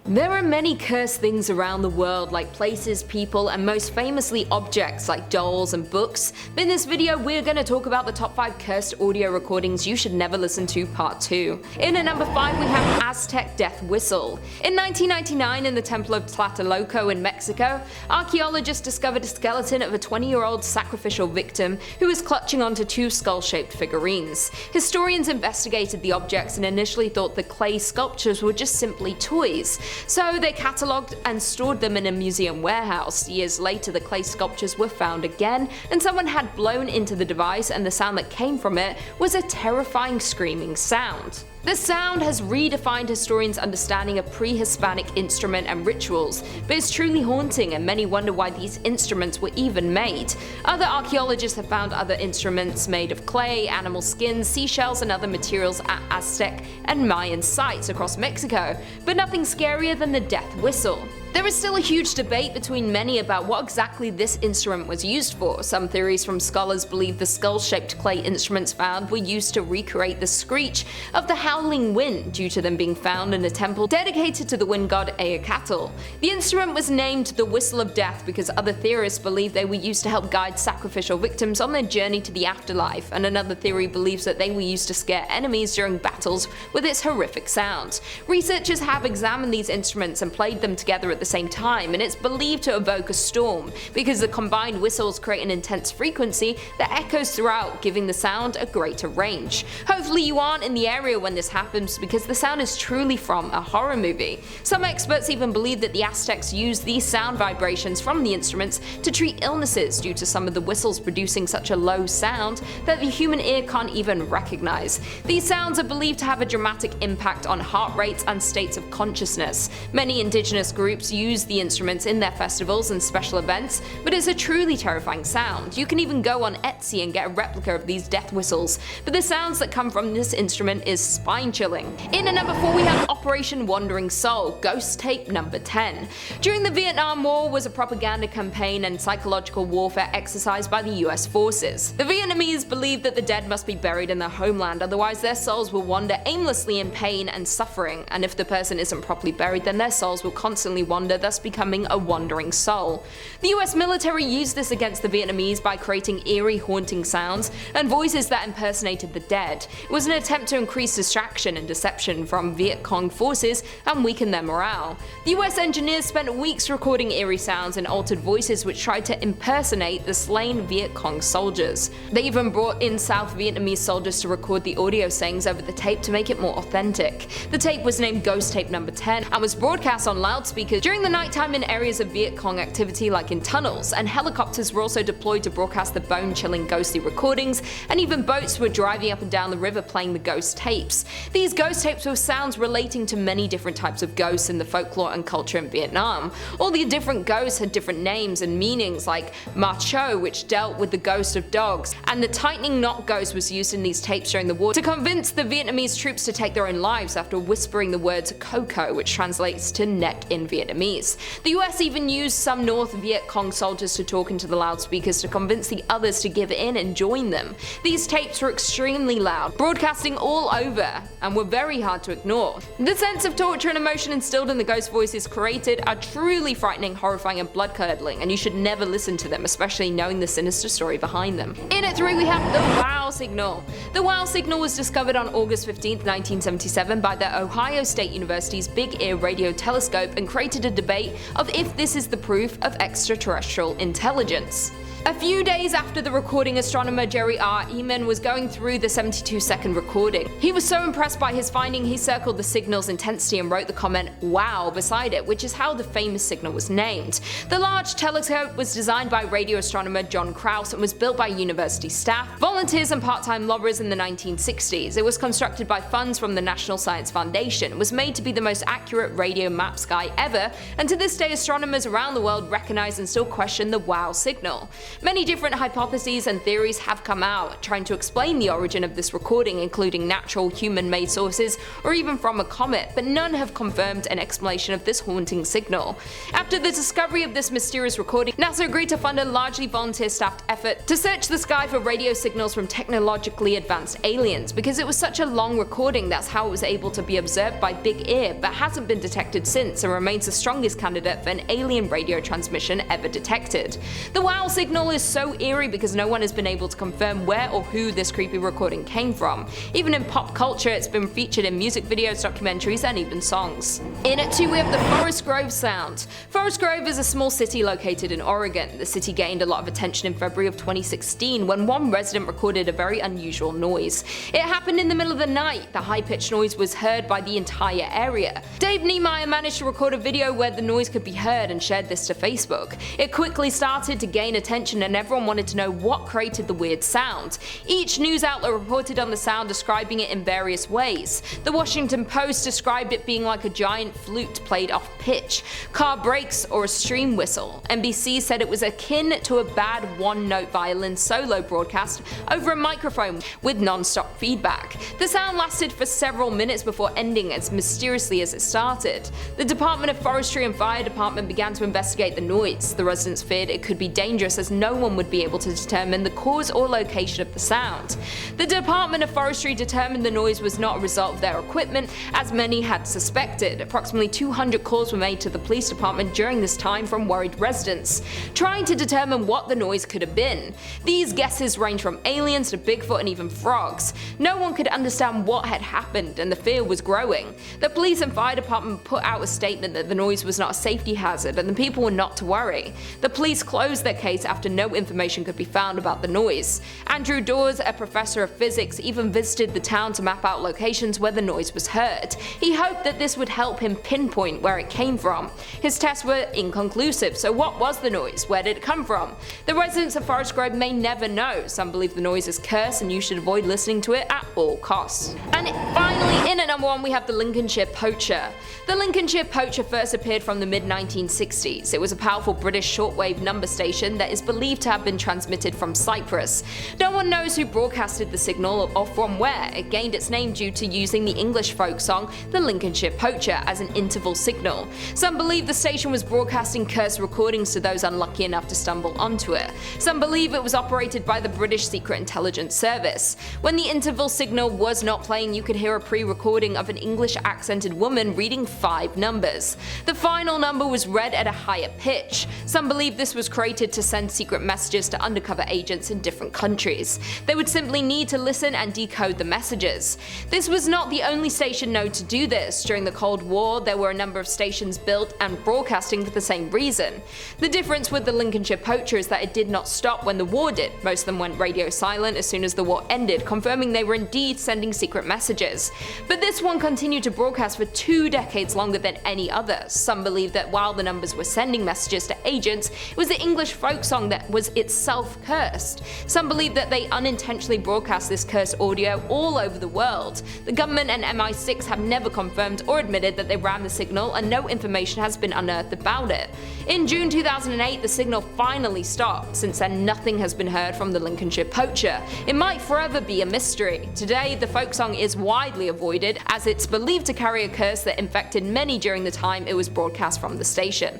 There are many cursed things around the world, like places, people, and most famously objects like dolls and books, but in this video we're going to talk about the top 5 cursed audio recordings you should never listen to part 2. In at number 5 we have Aztec death whistle. In 1999 in the Temple of Tlatelolco in Mexico, archaeologists discovered a skeleton of a 20-year-old sacrificial victim who was clutching onto 2 skull-shaped figurines. Historians investigated the objects and initially thought the clay sculptures were just simply toys. So they catalogued and stored them in a museum warehouse. Years later, the clay sculptures were found again, and someone had blown into the device, and the sound that came from it was a terrifying screaming sound. The sound has redefined historians' understanding of pre-Hispanic instrument and rituals, but it's truly haunting, and many wonder why these instruments were even made. Other archaeologists have found other instruments made of clay, animal skins, seashells, and other materials at Aztec and Mayan sites across Mexico, but nothing scarier than the death whistle. There is still a huge debate between many about what exactly this instrument was used for. Some theories from scholars believe the skull-shaped clay instruments found were used to recreate the screech of the howling wind due to them being found in a temple dedicated to the wind god Ayacatl. The instrument was named the Whistle of Death because other theorists believe they were used to help guide sacrificial victims on their journey to the afterlife, and another theory believes that they were used to scare enemies during battles with its horrific sound. Researchers have examined these instruments and played them together at the same time, and it's believed to evoke a storm because the combined whistles create an intense frequency that echoes throughout, giving the sound a greater range. Hopefully you aren't in the area when this happens because the sound is truly from a horror movie. Some experts even believe that the Aztecs used these sound vibrations from the instruments to treat illnesses due to some of the whistles producing such a low sound that the human ear can't even recognize. These sounds are believed to have a dramatic impact on heart rates and states of consciousness. Many indigenous groups use the instruments in their festivals and special events, but it's a truly terrifying sound. You can even go on Etsy and get a replica of these death whistles, but the sounds that come from this instrument is spine-chilling. In at number 4 we have Operation Wandering Soul, Ghost Tape number 10. During the Vietnam War was a propaganda campaign and psychological warfare exercise by the US forces. The Vietnamese believed that the dead must be buried in their homeland, otherwise their souls will wander aimlessly in pain and suffering, and if the person isn't properly buried then their souls will constantly wander, thus becoming a wandering soul. The US military used this against the Vietnamese by creating eerie, haunting sounds and voices that impersonated the dead. It was an attempt to increase distraction and deception from Viet Cong forces and weaken their morale. The US engineers spent weeks recording eerie sounds and altered voices which tried to impersonate the slain Viet Cong soldiers. They even brought in South Vietnamese soldiers to record the audio sayings over the tape to make it more authentic. The tape was named Ghost Tape number 10 and was broadcast on loudspeakers during the nighttime in areas of Viet Cong activity like in tunnels, and helicopters were also deployed to broadcast the bone-chilling ghostly recordings, and even boats were driving up and down the river playing the ghost tapes. These ghost tapes were sounds relating to many different types of ghosts in the folklore and culture in Vietnam. All the different ghosts had different names and meanings, like Ma Cho, which dealt with the ghost of dogs, and the tightening knot ghost was used in these tapes during the war to convince the Vietnamese troops to take their own lives after whispering the words Coco, which translates to neck in Vietnamese. The US even used some North Viet Cong soldiers to talk into the loudspeakers to convince the others to give in and join them. These tapes were extremely loud, broadcasting all over, and were very hard to ignore. The sense of torture and emotion instilled in the ghost voices created are truly frightening, horrifying, and blood-curdling, and you should never listen to them, especially knowing the sinister story behind them. In at 3 we have the wow signal. The wow signal was discovered on August 15, 1977 by the Ohio State University's Big Ear radio telescope and created a debate of if this is the proof of extraterrestrial intelligence. A few days after the recording, astronomer Jerry R. Eman was going through the 72-second recording. He was so impressed by his finding he circled the signal's intensity and wrote the comment "wow" beside it, which is how the famous signal was named. The large telescope was designed by radio astronomer John Krause and was built by university staff, volunteers and part-time laborers in the 1960s. It was constructed by funds from the National Science Foundation. It was made to be the most accurate radio map sky ever, and to this day astronomers around the world recognize and still question the wow signal. Many different hypotheses and theories have come out trying to explain the origin of this recording, including natural human-made sources or even from a comet, but none have confirmed an explanation of this haunting signal. After the discovery of this mysterious recording, NASA agreed to fund a largely volunteer-staffed effort to search the sky for radio signals from technologically advanced aliens. Because it was such a long recording, that's how it was able to be observed by Big Ear, but hasn't been detected since and remains the strongest candidate for an alien radio transmission ever detected. The wow signal is so eerie because no one has been able to confirm where or who this creepy recording came from. Even in pop culture, it's been featured in music videos, documentaries, and even songs. In at 2, we have the Forest Grove sound. Forest Grove is a small city located in Oregon. The city gained a lot of attention in February of 2016 when one resident recorded a very unusual noise. It happened in the middle of the night. The high-pitched noise was heard by the entire area. Dave Niemeyer managed to record a video where the noise could be heard and shared this to Facebook. It quickly started to gain attention and everyone wanted to know what created the weird sound. Each news outlet reported on the sound, describing it in various ways. The Washington Post described it being like a giant flute played off pitch, car brakes, or a stream whistle. NBC said it was akin to a bad one-note violin solo broadcast over a microphone with non-stop feedback. The sound lasted for several minutes before ending as mysteriously as it started. The Department of Forestry and Fire Department began to investigate the noise. The residents feared it could be dangerous as no one would be able to determine the cause or location of the sound. The Department of Forestry determined the noise was not a result of their equipment, as many had suspected. Approximately 200 calls were made to the police department during this time from worried residents, trying to determine what the noise could have been. These guesses range from aliens to Bigfoot and even frogs. No one could understand what had happened and the fear was growing. The police and fire department put out a statement that the noise was not a safety hazard and the people were not to worry. The police closed their case after no information could be found about the noise. Andrew Dawes, a professor of physics, even visited the town to map out locations where the noise was heard. He hoped that this would help him pinpoint where it came from. His tests were inconclusive, so what was the noise? Where did it come from? The residents of Forest Grove may never know. Some believe the noise is cursed and you should avoid listening to it at all costs. And finally, in at number 1, we have the Lincolnshire Poacher. The Lincolnshire Poacher first appeared from the mid-1960s. It was a powerful British shortwave number station that is believed to have been transmitted from Cyprus. No one knows who broadcasted the signal or from where. It gained its name due to using the English folk song The Lincolnshire Poacher as an interval signal. Some believe the station was broadcasting cursed recordings to those unlucky enough to stumble onto it. Some believe it was operated by the British Secret Intelligence Service. When the interval signal was not playing, you could hear a pre-recording of an English accented woman reading 5 numbers. The final number was read at a higher pitch. Some believe this was created to send secret messages to undercover agents in different countries. They would simply need to listen and decode the messages. This was not the only station known to do this. During the Cold War, there were a number of stations built and broadcasting for the same reason. The difference with the Lincolnshire Poacher is that it did not stop when the war did. Most of them went radio silent as soon as the war ended, confirming they were indeed sending secret messages. But this one continued to broadcast for 2 decades longer than any other. Some believe that while the numbers were sending messages to agents, it was the English folk song that was itself cursed. Some believe that they unintentionally broadcast this cursed audio all over the world. The government and MI6 have never confirmed or admitted that they ran the signal, and no information has been unearthed about it. In June 2008, the signal finally stopped. Since then, nothing has been heard from the Lincolnshire Poacher. It might forever be a mystery. Today, the folk song is widely avoided as it's believed to carry a curse that infected many during the time it was broadcast from the station.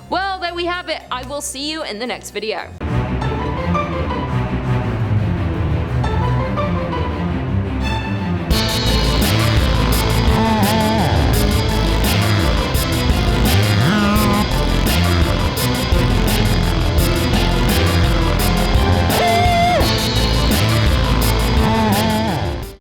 Well, there we have it. I will see you in the next video.